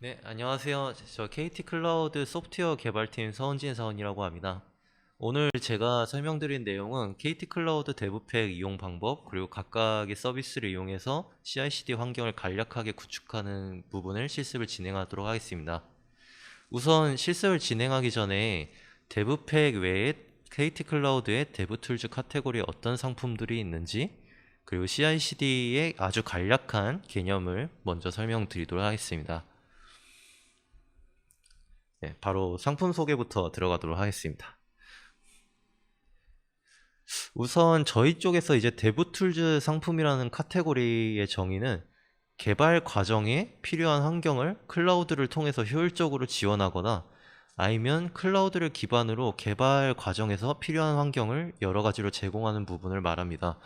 네, 안녕하세요. 저 KT 클라우드 소프트웨어 개발팀 서은진 사원이라고 합니다. 오늘 제가 설명드린 내용은 KT 클라우드 데브팩 이용 방법, 그리고 각각의 서비스를 이용해서 CI/CD 환경을 간략하게 구축하는 부분을 실습을 진행하도록 하겠습니다. 우선 실습을 진행하기 전에 데브팩 외에 KT 클라우드의 데브툴즈 카테고리에 어떤 상품들이 있는지, 그리고 CI/CD의 아주 간략한 개념을 먼저 설명드리도록 하겠습니다. 네, 바로 상품 소개부터 들어가도록 하겠습니다. 우선 저희 쪽에서 이제 데브툴즈 상품이라는 카테고리의 정의는 개발 과정에 필요한 환경을 클라우드를 통해서 효율적으로 지원하거나 아니면 클라우드를 기반으로 개발 과정에서 필요한 환경을 여러 가지로 제공하는 부분을 말합니다.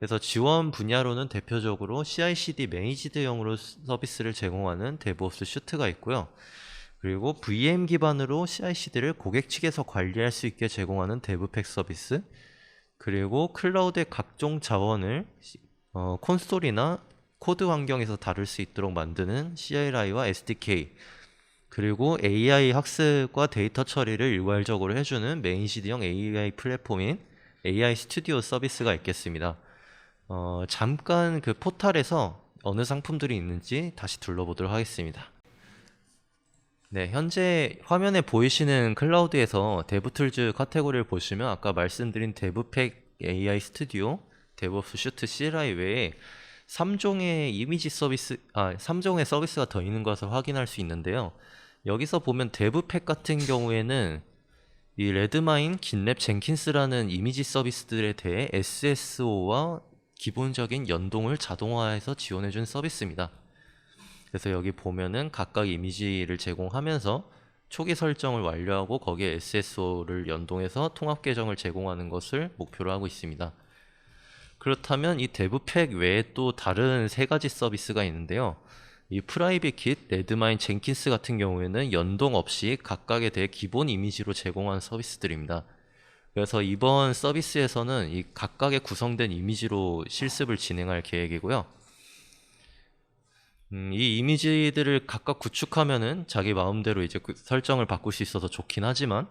그래서 지원 분야로는 대표적으로 CI/CD 매니지드형으로 서비스를 제공하는 데브옵스 슈트가 있고요. 그리고 VM 기반으로 CI/CD를 고객 측에서 관리할 수 있게 제공하는 데브팩 서비스, 그리고 클라우드의 각종 자원을 콘솔이나 코드 환경에서 다룰 수 있도록 만드는 CLI와 SDK, 그리고 AI 학습과 데이터 처리를 일괄적으로 해주는 메인시드형 AI 플랫폼인 AI 스튜디오 서비스가 있겠습니다. 잠깐 그 포탈에서 어느 상품들이 있는지 다시 둘러보도록 하겠습니다. 네, 현재 화면에 보이시는 클라우드에서 데브툴즈 카테고리를 보시면 아까 말씀드린 데브팩 AI 스튜디오, 데브옵스 슈트 CLI 외에 3종의 이미지 서비스, 3종의 서비스가 더 있는 것을 확인할 수 있는데요. 여기서 보면 데브팩 같은 경우에는 이 레드마인, 긴랩, 젠킨스라는 이미지 서비스들에 대해 SSO와 기본적인 연동을 자동화해서 지원해준 서비스입니다. 그래서 여기 보면은 각각 이미지를 제공하면서 초기 설정을 완료하고 거기에 SSO를 연동해서 통합 계정을 제공하는 것을 목표로 하고 있습니다. 그렇다면 이 데브팩 외에 또 다른 세 가지 서비스가 있는데요. 이 프라이빗 킷, 레드마인, 젠킨스 같은 경우에는 연동 없이 각각에 대해 기본 이미지로 제공하는 서비스들입니다. 그래서 이번 서비스에서는 이 각각의 구성된 이미지로 실습을 진행할 계획이고요. 이 이미지들을 각각 구축하면은 자기 마음대로 이제 그 설정을 바꿀 수 있어서 좋긴 하지만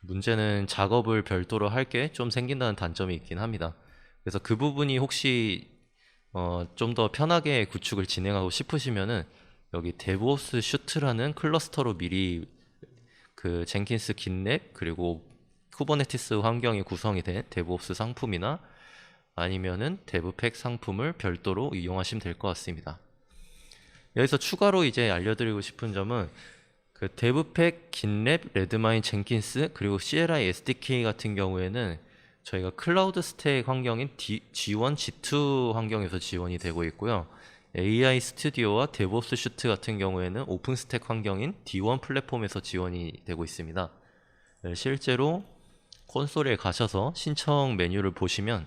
문제는 작업을 별도로 할 게 좀 생긴다는 단점이 있긴 합니다. 그래서 그 부분이 혹시 좀 더 편하게 구축을 진행하고 싶으시면은 여기 데브옵스 슈트라는 클러스터로 미리 그 젠킨스 긴랩 그리고 쿠버네티스 환경이 구성이 된 데브옵스 상품이나 아니면은 데브팩 상품을 별도로 이용하시면 될 것 같습니다. 여기서 추가로 이제 알려드리고 싶은 점은 그 데브팩, 긴랩, 레드마인, 젠킨스 그리고 CLI SDK 같은 경우에는 저희가 클라우드 스택 환경인 G1, G2 환경에서 지원이 되고 있고요. AI 스튜디오와 데브옵스 슈트 같은 경우에는 오픈 스택 환경인 D1 플랫폼에서 지원이 되고 있습니다. 네, 실제로 콘솔에 가셔서 신청 메뉴를 보시면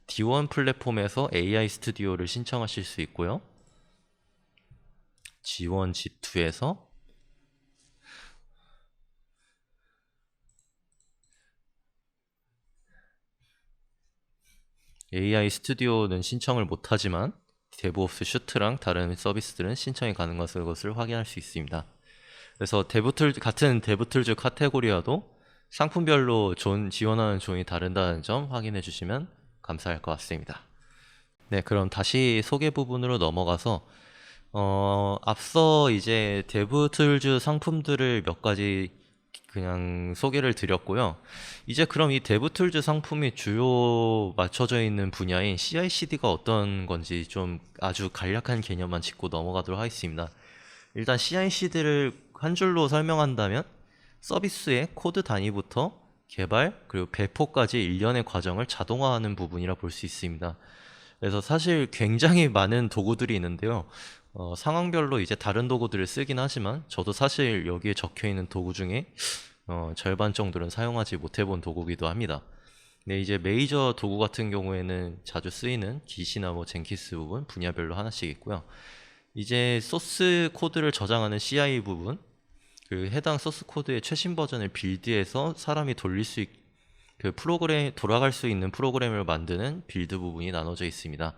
D1 플랫폼에서 AI 스튜디오를 신청하실 수 있고요. G1, G2에서 AI 스튜디오는 신청을 못하지만 데브옵스 슈트랑 다른 서비스들은 신청이 가능한 것을 확인할 수 있습니다. 그래서 같은 데브툴즈 카테고리여도 상품별로 지원하는 존이 다른다는 점 확인해 주시면 감사할 것 같습니다. 네, 그럼 다시 소개 부분으로 넘어가서 앞서 이제 데브툴즈 상품들을 몇 가지 그냥 소개를 드렸고요. 이제 그럼 이 데브툴즈 상품이 주요 맞춰져 있는 분야인 CI/CD가 어떤 건지 좀 아주 간략한 개념만 짚고 넘어가도록 하겠습니다. 일단 CI/CD를 한 줄로 설명한다면 서비스의 코드 단위부터 개발 그리고 배포까지 일련의 과정을 자동화하는 부분이라 볼 수 있습니다. 그래서 사실 굉장히 많은 도구들이 있는데요. 상황별로 이제 다른 도구들을 쓰긴 하지만 저도 사실 여기에 적혀 있는 도구 중에 절반 정도는 사용하지 못해본 도구기도 합니다. 근데 이제 메이저 도구 같은 경우에는 자주 쓰이는 깃이나 뭐 젠키스 부분 분야별로 하나씩 있고요. 이제 소스 코드를 저장하는 CI 부분, 그 해당 소스 코드의 최신 버전을 빌드해서 사람이 그 프로그램 돌아갈 수 있는 프로그램을 만드는 빌드 부분이 나눠져 있습니다.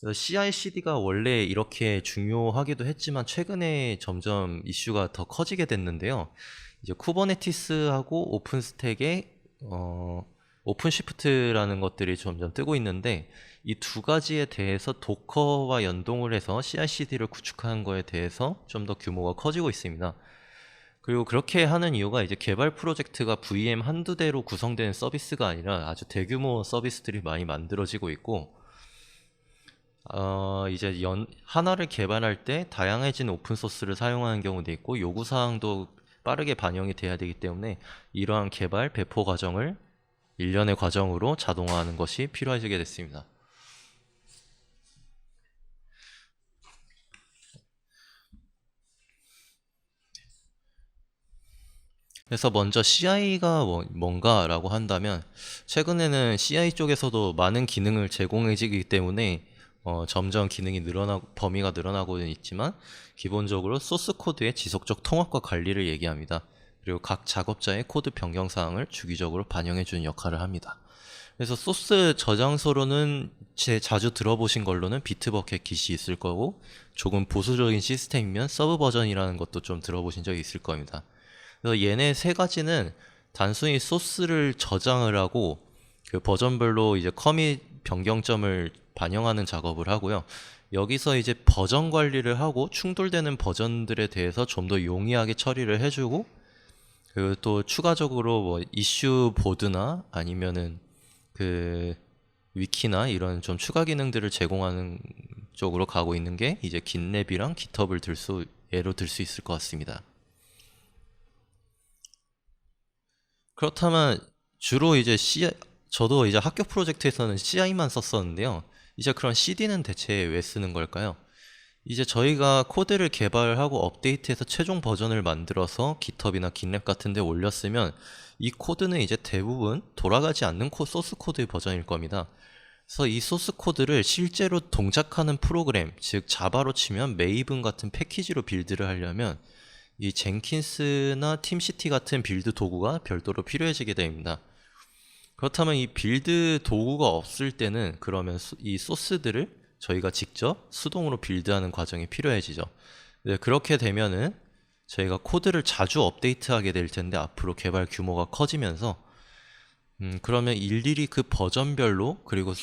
CI/CD가 원래 이렇게 중요하기도 했지만 최근에 점점 이슈가 더 커지게 됐는데요. 이제 쿠버네티스하고 오픈스택에 오픈시프트라는 것들이 점점 뜨고 있는데 이 두 가지에 대해서 도커와 연동을 해서 CI/CD를 구축하는 거에 대해서 좀 더 규모가 커지고 있습니다. 그리고 그렇게 하는 이유가 이제 개발 프로젝트가 VM 한두 대로 구성되는 서비스가 아니라 아주 대규모 서비스들이 많이 만들어지고 있고 이제 하나를 개발할 때 다양해진 오픈소스를 사용하는 경우도 있고 요구사항도 빠르게 반영이 돼야 되기 때문에 이러한 개발, 배포 과정을 일련의 과정으로 자동화하는 것이 필요해지게 됐습니다. 그래서 먼저 CI가 뭔가라고 한다면 최근에는 CI 쪽에서도 많은 기능을 제공해지기 때문에 점점 기능이 범위가 늘어나고는 있지만 기본적으로 소스 코드의 지속적 통합과 관리를 얘기합니다. 그리고 각 작업자의 코드 변경 사항을 주기적으로 반영해주는 역할을 합니다. 그래서 소스 저장소로는 자주 들어보신 걸로는 비트버켓 깃이 있을 거고 조금 보수적인 시스템이면 서브 버전이라는 것도 좀 들어보신 적이 있을 겁니다. 그래서 얘네 세 가지는 단순히 소스를 저장을 하고 그 버전별로 이제 커밋 변경점을 반영하는 작업을 하고요. 여기서 이제 버전 관리를 하고 충돌되는 버전들에 대해서 좀 더 용이하게 처리를 해주고 그리고 또 추가적으로 뭐 이슈 보드나 아니면은 그 위키나 이런 좀 추가 기능들을 제공하는 쪽으로 가고 있는 게 이제 깃랩이랑 깃허브를 예로 들 수 있을 것 같습니다. 그렇다면 주로 이제 저도 이제 학교 프로젝트에서는 CI만 썼었는데요. 이제 그런 CD는 대체 왜 쓰는 걸까요? 이제 저희가 코드를 개발하고 업데이트해서 최종 버전을 만들어서 깃허브나 깃랩 같은 데 올렸으면 이 코드는 이제 대부분 돌아가지 않는 소스 코드의 버전일 겁니다. 그래서 이 소스 코드를 실제로 동작하는 프로그램, 즉 자바로 치면 메이븐 같은 패키지로 빌드를 하려면 이 젠킨스나 팀시티 같은 빌드 도구가 별도로 필요해지게 됩니다. 그렇다면 이 빌드 도구가 없을 때는 그러면 이 소스들을 저희가 직접 수동으로 빌드하는 과정이 필요해지죠. 그렇게 되면은 저희가 코드를 자주 업데이트하게 될 텐데 앞으로 개발 규모가 커지면서 그러면 일일이 그 버전별로 그리고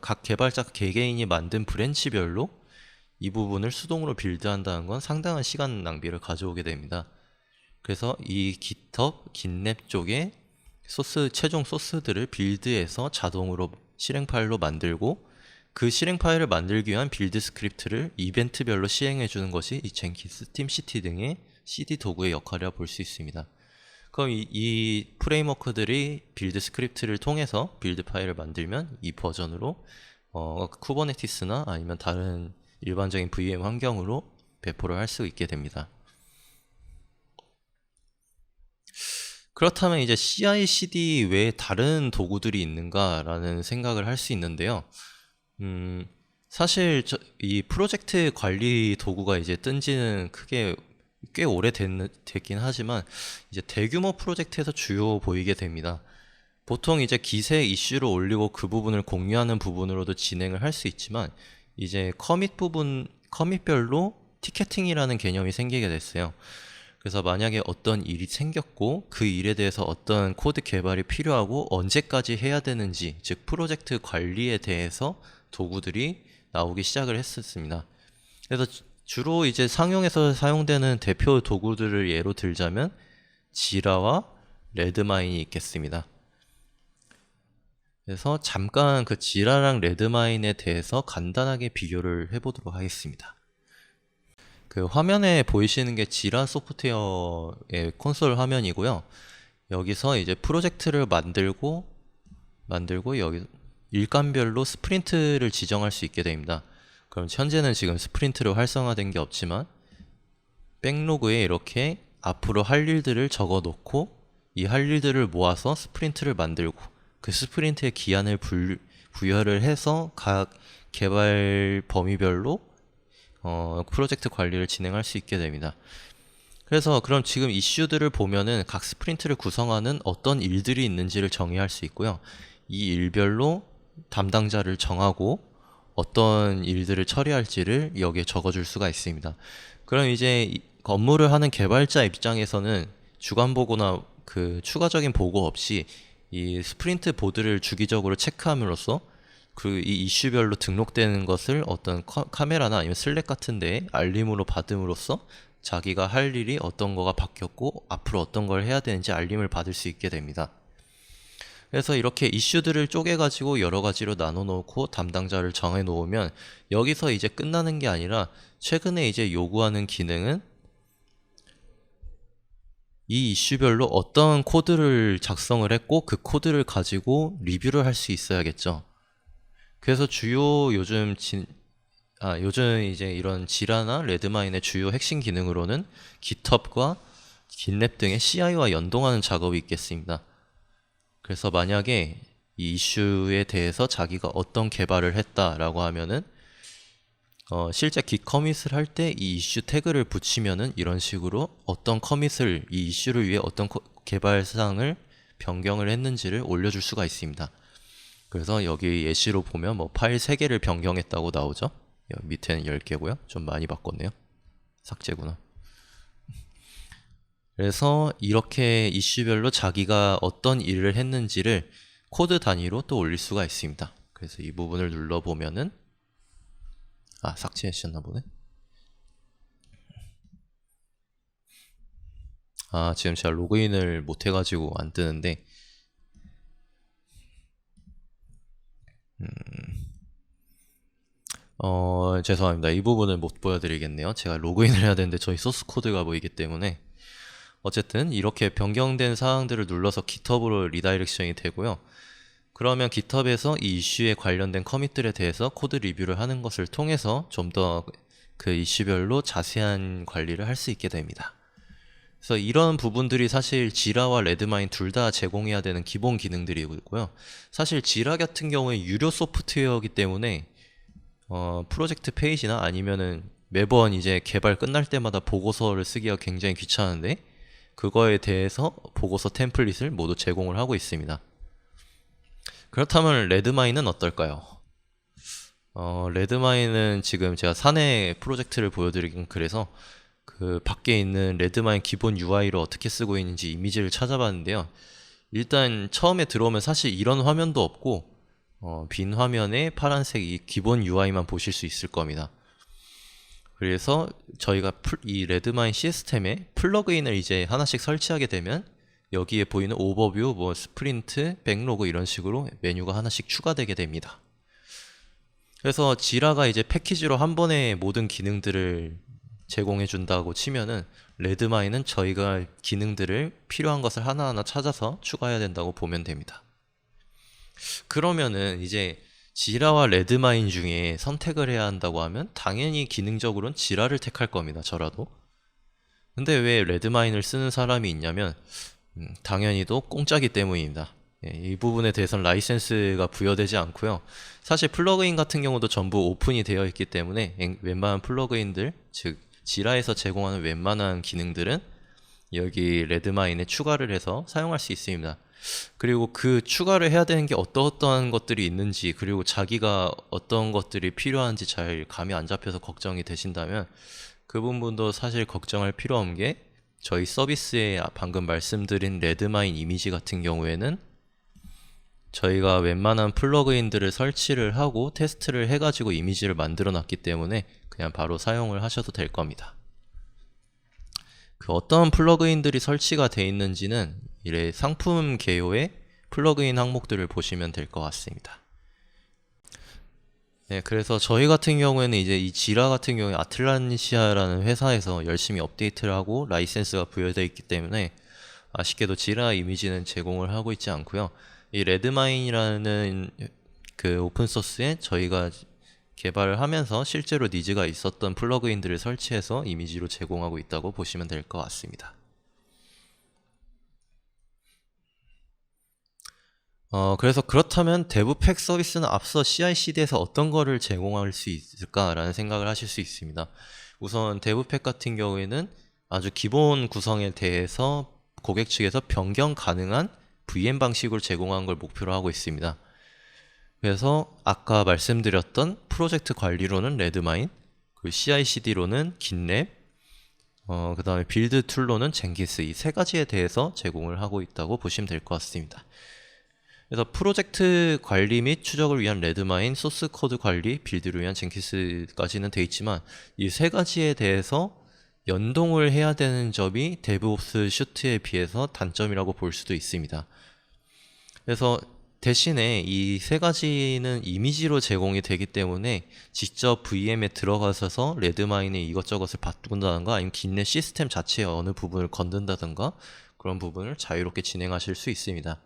각 개발자 개개인이 만든 브랜치별로 이 부분을 수동으로 빌드한다는 건 상당한 시간 낭비를 가져오게 됩니다. 그래서 이 깃허브, 깃랩 쪽에 최종 소스들을 빌드해서 자동으로 실행 파일로 만들고 그 실행 파일을 만들기 위한 빌드 스크립트를 이벤트별로 시행해 주는 것이 이 젠킨스, 팀시티 등의 CD 도구의 역할이라 볼 수 있습니다. 그럼 이 프레임워크들이 빌드 스크립트를 통해서 빌드 파일을 만들면 이 버전으로 쿠버네티스나 아니면 다른 일반적인 VM 환경으로 배포를 할 수 있게 됩니다. 그렇다면 이제 CI/CD 외에 다른 도구들이 있는가라는 생각을 할 수 있는데요. 사실 이 프로젝트 관리 도구가 이제 뜬 지는 꽤 됐긴 하지만 이제 대규모 프로젝트에서 주요 보이게 됩니다. 보통 이제 기세 이슈를 올리고 그 부분을 공유하는 부분으로도 진행을 할 수 있지만 이제 커밋별로 티켓팅이라는 개념이 생기게 됐어요. 그래서 만약에 어떤 일이 생겼고 그 일에 대해서 어떤 코드 개발이 필요하고 언제까지 해야 되는지, 즉 프로젝트 관리에 대해서 도구들이 나오기 시작을 했었습니다. 그래서 주로 이제 상용에서 사용되는 대표 도구들을 예로 들자면 지라와 레드마인이 있겠습니다. 그래서 잠깐 그 지라랑 레드마인에 대해서 간단하게 비교를 해보도록 하겠습니다. 그 화면에 보이시는 게 지라 소프트웨어의 콘솔 화면이고요. 여기서 이제 프로젝트를 만들고 여기 일감별로 스프린트를 지정할 수 있게 됩니다. 그럼 현재는 지금 스프린트로 활성화된 게 없지만 백로그에 이렇게 앞으로 할 일들을 적어 놓고 이 할 일들을 모아서 스프린트를 만들고 그 스프린트의 기한을 부여를 해서 각 개발 범위별로 프로젝트 관리를 진행할 수 있게 됩니다. 그래서 그럼 지금 이슈들을 보면은 각 스프린트를 구성하는 어떤 일들이 있는지를 정의할 수 있고요. 이 일별로 담당자를 정하고 어떤 일들을 처리할지를 여기에 적어줄 수가 있습니다. 그럼 이제 업무를 하는 개발자 입장에서는 주간 보고나 그 추가적인 보고 없이 이 스프린트 보드를 주기적으로 체크함으로써 그 이 이슈별로 등록되는 것을 어떤 카메라나 아니면 슬랙 같은 데에 알림으로 받음으로써 자기가 할 일이 어떤 거가 바뀌었고 앞으로 어떤 걸 해야 되는지 알림을 받을 수 있게 됩니다. 그래서 이렇게 이슈들을 쪼개가지고 여러 가지로 나눠 놓고 담당자를 정해 놓으면 여기서 이제 끝나는 게 아니라 최근에 이제 요구하는 기능은 이 이슈별로 어떤 코드를 작성을 했고 그 코드를 가지고 리뷰를 할 수 있어야겠죠. 그래서 주요 요즘 이제 이런 지라나 레드마인의 주요 핵심 기능으로는 GitHub과 GitLab 등의 CI와 연동하는 작업이 있겠습니다. 그래서 만약에 이 이슈에 대해서 자기가 어떤 개발을 했다라고 하면은 실제 git 커밋을 할 때 이 이슈 태그를 붙이면은 이런 식으로 어떤 커밋을 이 이슈를 위해 어떤 개발 사항을 변경을 했는지를 올려줄 수가 있습니다. 그래서 여기 예시로 보면 뭐 파일 3개를 변경했다고 나오죠. 밑에는 10개고요. 좀 많이 바꿨네요. 삭제구나. 그래서 이렇게 이슈별로 자기가 어떤 일을 했는지를 코드 단위로 또 올릴 수가 있습니다. 그래서 이 부분을 눌러보면은 삭제하셨나 보네. 지금 제가 로그인을 못 해가지고 안 뜨는데 죄송합니다. 이 부분을 못 보여드리겠네요. 제가 로그인을 해야 되는데 저희 소스 코드가 보이기 때문에 어쨌든 이렇게 변경된 사항들을 눌러서 GitHub으로 리다이렉션이 되고요. 그러면 GitHub에서 이 이슈에 관련된 커밋들에 대해서 코드 리뷰를 하는 것을 통해서 좀 더 그 이슈별로 자세한 관리를 할 수 있게 됩니다. 그래서 이런 부분들이 사실 지라와 레드마인 둘 다 제공해야 되는 기본 기능들이고요. 사실 지라 같은 경우에 유료 소프트웨어이기 때문에 프로젝트 페이지나 아니면은 매번 이제 개발 끝날 때마다 보고서를 쓰기가 굉장히 귀찮은데 그거에 대해서 보고서 템플릿을 모두 제공을 하고 있습니다. 그렇다면 레드마인은 어떨까요? 레드마인은 지금 제가 사내 프로젝트를 보여드리긴 그래서 그 밖에 있는 레드마인 기본 UI를 어떻게 쓰고 있는지 이미지를 찾아봤는데요. 일단 처음에 들어오면 사실 이런 화면도 없고 빈 화면에 파란색 이 기본 UI만 보실 수 있을 겁니다. 그래서 저희가 이 레드마인 시스템에 플러그인을 이제 하나씩 설치하게 되면 여기에 보이는 오버뷰, 뭐 스프린트, 백로그 이런 식으로 메뉴가 하나씩 추가되게 됩니다. 그래서 지라가 이제 패키지로 한 번에 모든 기능들을 제공해 준다고 치면은 레드마인은 저희가 기능들을 필요한 것을 하나하나 찾아서 추가해야 된다고 보면 됩니다. 그러면은 이제 지라와 레드마인 중에 선택을 해야 한다고 하면 당연히 기능적으로는 지라를 택할 겁니다. 저라도. 근데 왜 레드마인을 쓰는 사람이 있냐면 당연히도 공짜기 때문입니다. 이 부분에 대해서는 라이센스가 부여되지 않고요. 사실 플러그인 같은 경우도 전부 오픈이 되어 있기 때문에 웬만한 플러그인들, 즉 지라에서 제공하는 웬만한 기능들은 여기 레드마인에 추가를 해서 사용할 수 있습니다. 그리고 그 추가를 해야 되는 게 어떠한 것들이 있는지, 그리고 자기가 어떤 것들이 필요한지 잘 감이 안 잡혀서 걱정이 되신다면 그 부분도 사실 걱정할 필요 없는 게 저희 서비스에 방금 말씀드린 레드마인 이미지 같은 경우에는 저희가 웬만한 플러그인들을 설치를 하고 테스트를 해가지고 이미지를 만들어 놨기 때문에 그냥 바로 사용을 하셔도 될 겁니다. 그 어떤 플러그인들이 설치가 되어 있는지는 이래 상품 개요의 플러그인 항목들을 보시면 될 것 같습니다. 네, 그래서 저희 같은 경우에는 이제 이 지라 같은 경우에 아틀란시아라는 회사에서 열심히 업데이트를 하고 라이센스가 부여되어 있기 때문에 아쉽게도 지라 이미지는 제공을 하고 있지 않고요. 이 레드마인이라는 그 오픈소스에 저희가 개발을 하면서 실제로 니즈가 있었던 플러그인들을 설치해서 이미지로 제공하고 있다고 보시면 될 것 같습니다. 그래서 그렇다면 데브팩 서비스는 앞서 CI/CD에서 어떤 거를 제공할 수 있을까라는 생각을 하실 수 있습니다. 우선 데브팩 같은 경우에는 아주 기본 구성에 대해서 고객 측에서 변경 가능한 VM 방식으로 제공한 걸 목표로 하고 있습니다. 그래서 아까 말씀드렸던 프로젝트 관리로는 레드마인, 그 CI/CD로는 긴랩, 그 다음에 빌드 툴로는 젠킨스, 이 세 가지에 대해서 제공을 하고 있다고 보시면 될 것 같습니다. 그래서 프로젝트 관리 및 추적을 위한 레드마인, 소스 코드 관리, 빌드를 위한 젠킨스까지는 돼 있지만 이 세 가지에 대해서 연동을 해야 되는 점이 데브옵스 슈트에 비해서 단점이라고 볼 수도 있습니다. 그래서 대신에 이 세 가지는 이미지로 제공이 되기 때문에 직접 VM에 들어가셔서 레드마인에 이것저것을 바꾼다던가 아니면 긴넷 시스템 자체의 어느 부분을 건든다던가 그런 부분을 자유롭게 진행하실 수 있습니다.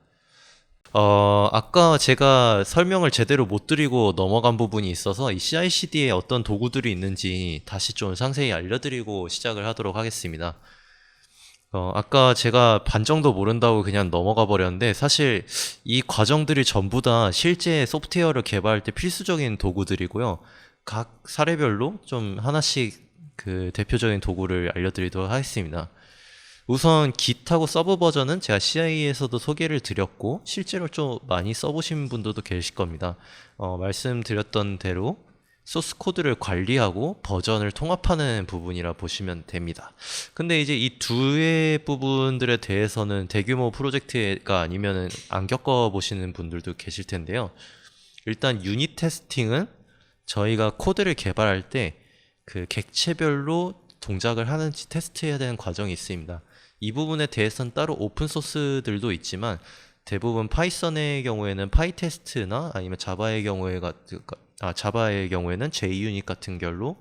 아까 제가 설명을 제대로 못 드리고 넘어간 부분이 있어서 이 CI/CD에 어떤 도구들이 있는지 다시 좀 상세히 알려드리고 시작을 하도록 하겠습니다. 아까 제가 반 정도 모른다고 그냥 넘어가 버렸는데 사실 이 과정들이 전부 다 실제 소프트웨어를 개발할 때 필수적인 도구들이고요. 각 사례별로 좀 하나씩 그 대표적인 도구를 알려드리도록 하겠습니다. 우선 Git하고 서브 버전은 제가 CI에서도 소개를 드렸고 실제로 좀 많이 써보신 분들도 계실 겁니다. 말씀드렸던 대로 소스 코드를 관리하고 버전을 통합하는 부분이라 보시면 됩니다. 근데 이제 이 두 의 부분들에 대해서는 대규모 프로젝트가 아니면은 안 겪어보시는 분들도 계실 텐데요. 일단 유닛 테스팅은 저희가 코드를 개발할 때 그 객체별로 동작을 하는지 테스트해야 되는 과정이 있습니다. 이 부분에 대해서는 따로 오픈 소스들도 있지만 대부분 파이썬의 경우에는 파이테스트나 아니면 자바의 경우에는 JUnit 같은 결로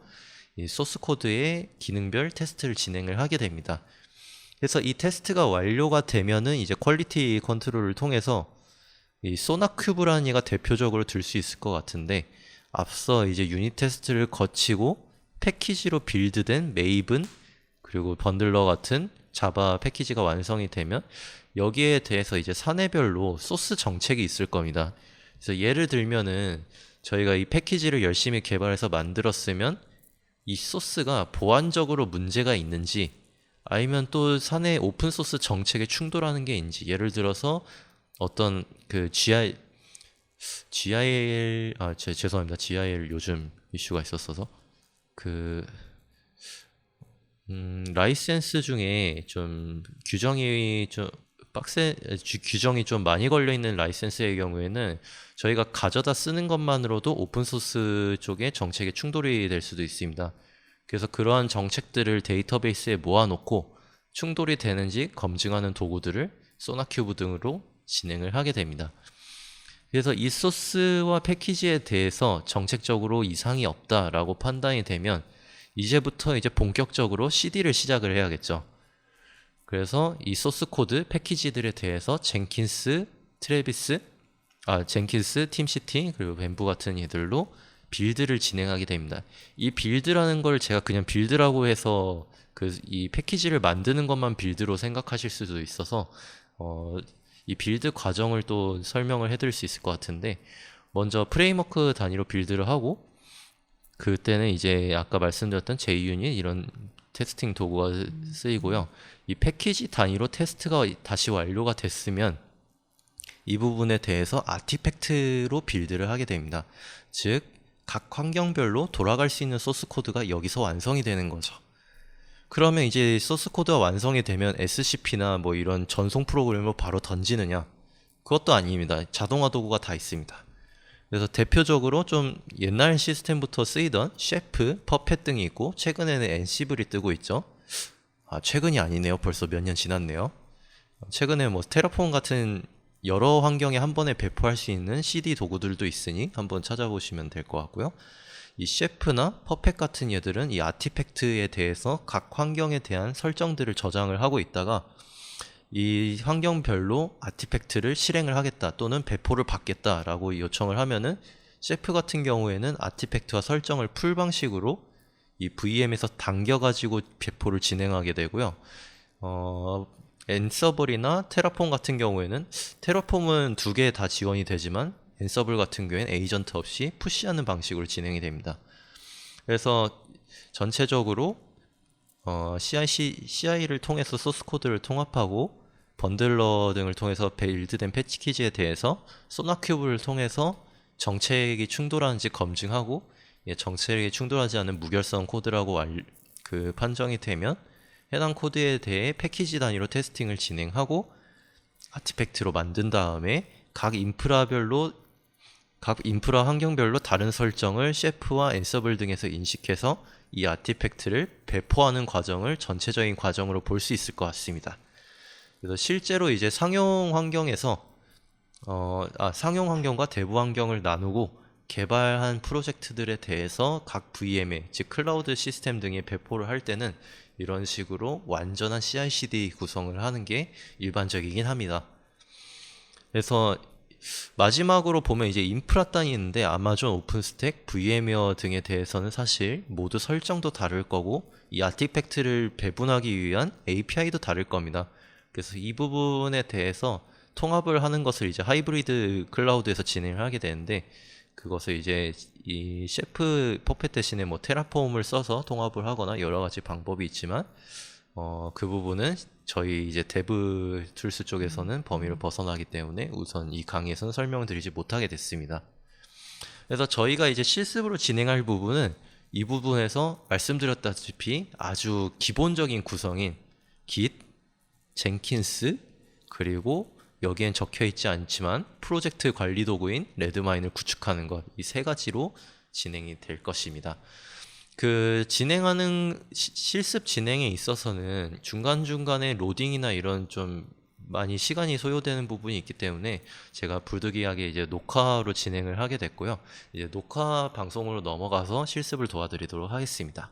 이 소스 코드의 기능별 테스트를 진행을 하게 됩니다. 그래서 이 테스트가 완료가 되면은 이제 퀄리티 컨트롤을 통해서 이 소나큐브라는 얘가 대표적으로 들 수 있을 것 같은데 앞서 이제 유닛 테스트를 거치고 패키지로 빌드된 메이븐 그리고 번들러 같은 자바 패키지가 완성이 되면 여기에 대해서 이제 사내별로 소스 정책이 있을 겁니다. 그래서 예를 들면은 저희가 이 패키지를 열심히 개발해서 만들었으면 이 소스가 보안적으로 문제가 있는지 아니면 또 사내 오픈소스 정책에 충돌하는 게 있는지 예를 들어서 어떤 그 GIL 죄송합니다. GIL 요즘 이슈가 있었어서 그 라이센스 중에 좀 규정이 좀 규정이 좀 많이 걸려 있는 라이센스의 경우에는 저희가 가져다 쓰는 것만으로도 오픈소스 쪽에 정책에 충돌이 될 수도 있습니다. 그래서 그러한 정책들을 데이터베이스에 모아놓고 충돌이 되는지 검증하는 도구들을 소나큐브 등으로 진행을 하게 됩니다. 그래서 이 소스와 패키지에 대해서 정책적으로 이상이 없다라고 판단이 되면 이제부터 이제 본격적으로 CD를 시작을 해야겠죠. 그래서 이 소스 코드 패키지들에 대해서 젠킨스, 팀시티 그리고 뱀부 같은 이들로 빌드를 진행하게 됩니다. 이 빌드라는 걸 제가 그냥 빌드라고 해서 이 패키지를 만드는 것만 빌드로 생각하실 수도 있어서 이 빌드 과정을 또 설명을 해드릴 수 있을 것 같은데 먼저 프레임워크 단위로 빌드를 하고 그때는 이제 아까 말씀드렸던 JUnit 이런 테스팅 도구가 쓰이고요. 이 패키지 단위로 테스트가 다시 완료가 됐으면 이 부분에 대해서 아티팩트로 빌드를 하게 됩니다. 즉, 각 환경별로 돌아갈 수 있는 소스 코드가 여기서 완성이 되는 거죠. 그러면 이제 소스 코드가 완성이 되면 SCP나 뭐 이런 전송 프로그램을 바로 던지느냐? 그것도 아닙니다. 자동화 도구가 다 있습니다. 그래서 대표적으로 좀 옛날 시스템부터 쓰이던 셰프, 퍼펫 등이 있고 최근에는 엔시블이 뜨고 있죠. 최근이 아니네요. 벌써 몇 년 지났네요. 최근에 뭐 테라폼 같은 여러 환경에 한 번에 배포할 수 있는 CD 도구들도 있으니 한번 찾아보시면 될 것 같고요. 이 셰프나 퍼펫 같은 얘들은 이 아티팩트에 대해서 각 환경에 대한 설정들을 저장을 하고 있다가 이 환경별로 아티팩트를 실행을 하겠다 또는 배포를 받겠다라고 요청을 하면은 셰프 같은 경우에는 아티팩트와 설정을 풀 방식으로 이 VM에서 당겨가지고 배포를 진행하게 되고요. 엔서블이나 테라폼 같은 경우에는 테라폼은 두 개 다 지원이 되지만 엔서블 같은 경우에는 에이전트 없이 푸시하는 방식으로 진행이 됩니다. 그래서 전체적으로 CI를 통해서 소스 코드를 통합하고 번들러 등을 통해서 빌드된 패키지에 대해서 소나큐브를 통해서 정책이 충돌하는지 검증하고 정책이 충돌하지 않는 무결성 코드라고 판정이 되면 해당 코드에 대해 패키지 단위로 테스팅을 진행하고 아티팩트로 만든 다음에 각 인프라 환경별로 다른 설정을 셰프와 앤서블 등에서 인식해서 이 아티팩트를 배포하는 과정을 전체적인 과정으로 볼 수 있을 것 같습니다. 그래서 실제로 이제 상용 환경에서 상용 환경과 대부 환경을 나누고 개발한 프로젝트들에 대해서 각 VM에 즉 클라우드 시스템 등에 배포를 할 때는 이런 식으로 완전한 CI/CD 구성을 하는 게 일반적이긴 합니다. 그래서 마지막으로 보면 이제 인프라 단위 있는데 아마존 오픈스택, VM웨어 등에 대해서는 사실 모두 설정도 다를 거고 이 아티팩트를 배분하기 위한 API도 다를 겁니다. 그래서 이 부분에 대해서 통합을 하는 것을 이제 하이브리드 클라우드에서 진행을 하게 되는데 그것을 이제 이 셰프 퍼펫 대신에 뭐 테라폼을 써서 통합을 하거나 여러 가지 방법이 있지만 그 부분은 저희 이제 데브 툴스 쪽에서는 범위를 벗어나기 때문에 우선 이 강의에서는 설명드리지 못하게 됐습니다. 그래서 저희가 이제 실습으로 진행할 부분은 이 부분에서 말씀드렸다시피 아주 기본적인 구성인 Git, 젠킨스, 그리고 여기엔 적혀 있지 않지만 프로젝트 관리 도구인 레드마인을 구축하는 것, 이 세 가지로 진행이 될 것입니다. 그 진행하는 실습 진행에 있어서는 중간중간에 로딩이나 이런 좀 많이 시간이 소요되는 부분이 있기 때문에 제가 부득이하게 이제 녹화로 진행을 하게 됐고요. 이제 녹화 방송으로 넘어가서 실습을 도와드리도록 하겠습니다.